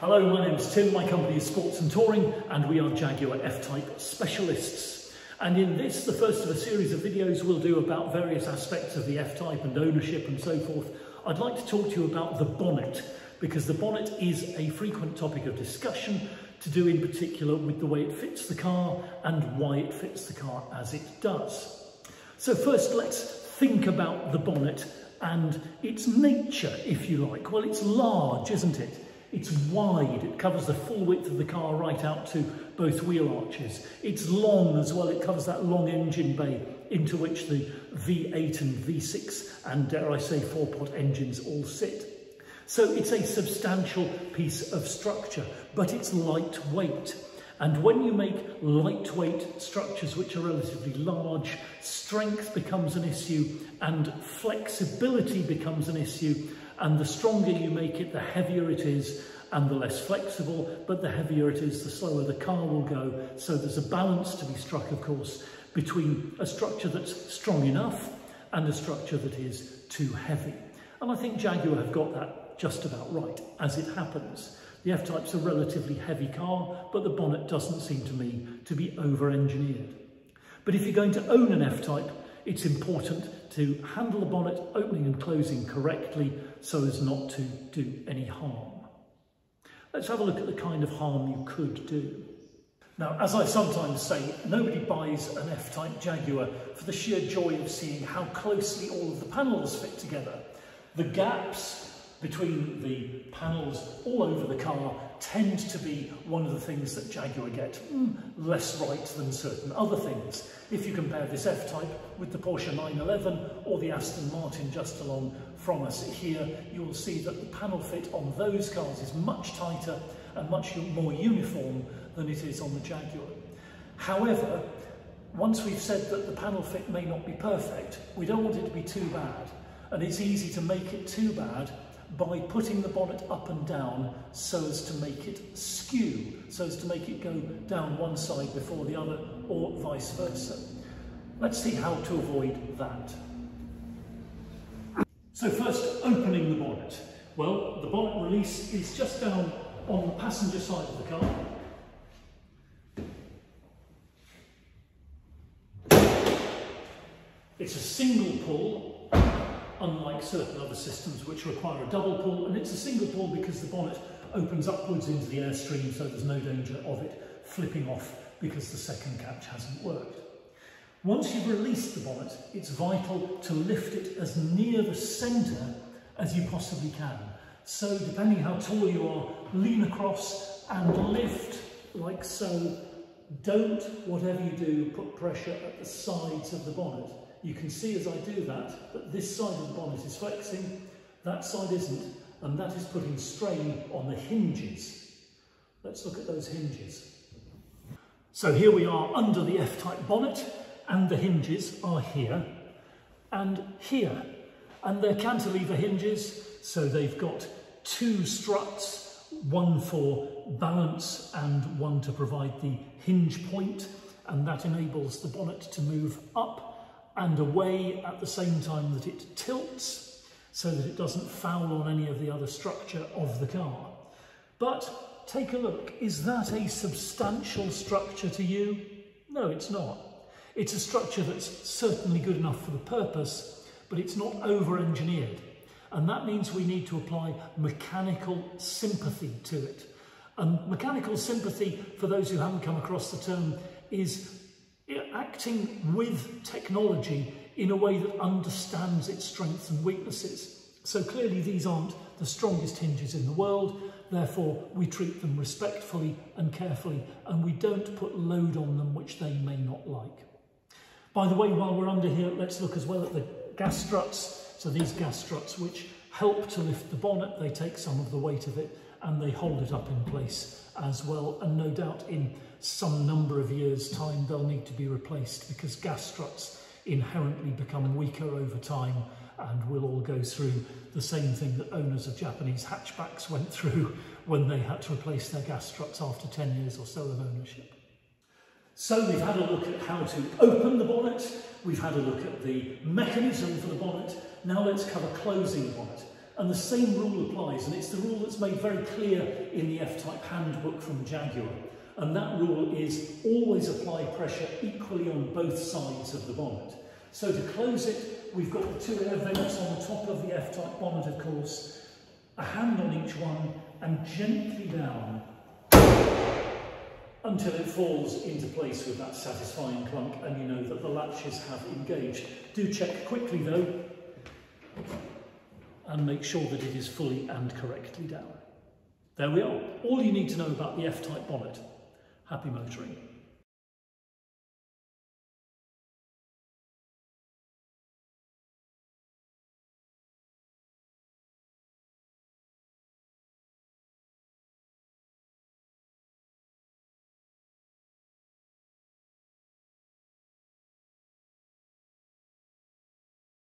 Hello, my name's Tim, my company is Sports and Touring, and we are Jaguar F-Type specialists. And in this, the first of a series of videos we'll do about various aspects of the F-Type and ownership and so forth, I'd like to talk to you about the bonnet, because the bonnet is a frequent topic of discussion to do in particular with the way it fits the car and why it fits the car as it does. So first, let's think about the bonnet and its nature, if you like. Well, it's large, isn't it? It's wide, it covers the full width of the car right out to both wheel arches. It's long as well, it covers that long engine bay into which the V8 and V6 and dare I say 4-pot engines all sit. So it's a substantial piece of structure, but it's lightweight. And when you make lightweight structures which are relatively large, strength becomes an issue and flexibility becomes an issue. And the stronger you make it, the heavier it is and the less flexible, but the heavier it is, the slower the car will go. So there's a balance to be struck, of course, between a structure that's strong enough and a structure that is too heavy. And I think Jaguar have got that just about right, as it happens. The F-Type's a relatively heavy car, but the bonnet doesn't seem to me to be over-engineered. But if you're going to own an F-Type, it's important to handle the bonnet opening and closing correctly so as not to do any harm. Let's have a look at the kind of harm you could do. Now, as I sometimes say, nobody buys an F-Type Jaguar for the sheer joy of seeing how closely all of the panels fit together. The gaps between the panels all over the car tend to be one of the things that Jaguar get less right than certain other things. If you compare this F-Type with the Porsche 911 or the Aston Martin just along from us here, you will see that the panel fit on those cars is much tighter and much more uniform than it is on the Jaguar. However, once we've said that the panel fit may not be perfect, we don't want it to be too bad. And it's easy to make it too bad by putting the bonnet up and down so as to make it skew, so as to make it go down one side before the other, or vice versa. Let's see how to avoid that. So first, opening the bonnet. Well, the bonnet release is just down on the passenger side of the car. It's a single pull, unlike certain other systems which require a double pull, and it's a single pull because the bonnet opens upwards into the airstream, so there's no danger of it flipping off because the second catch hasn't worked. Once you've released the bonnet, it's vital to lift it as near the centre as you possibly can. So depending how tall you are, lean across and lift like so. Don't, whatever you do, put pressure at the sides of the bonnet. You can see as I do that this side of the bonnet is flexing, that side isn't, and that is putting strain on the hinges. Let's look at those hinges. So here we are under the F-Type bonnet, and the hinges are here and here. And they're cantilever hinges, so they've got two struts, one for balance and one to provide the hinge point, and that enables the bonnet to move up and away at the same time that it tilts so that it doesn't foul on any of the other structure of the car. But take a look, is that a substantial structure to you? No, it's not. It's a structure that's certainly good enough for the purpose, but it's not over-engineered. And that means we need to apply mechanical sympathy to it. And mechanical sympathy, for those who haven't come across the term, is acting with technology in a way that understands its strengths and weaknesses. So clearly these aren't the strongest hinges in the world, therefore we treat them respectfully and carefully, and we don't put load on them which they may not like. By the way, while we're under here, let's look as well at the gas struts. So these gas struts which help to lift the bonnet, they take some of the weight of it and they hold it up in place as well, and no doubt in some number of years' time they'll need to be replaced because gas struts inherently become weaker over time, and we'll all go through the same thing that owners of Japanese hatchbacks went through when they had to replace their gas struts after 10 years or so of ownership. So we've had a look at how to open the bonnet, we've had a look at the mechanism for the bonnet, now let's cover closing the bonnet. And the same rule applies, and it's the rule that's made very clear in the F-Type handbook from Jaguar. And that rule is always apply pressure equally on both sides of the bonnet. So to close it, we've got the two air vents on the top of the F-Type bonnet, of course, a hand on each one, and gently down until it falls into place with that satisfying clunk, and you know that the latches have engaged. Do check quickly though, and make sure that it is fully and correctly down. There we are, all you need to know about the F-Type bonnet. Happy motoring.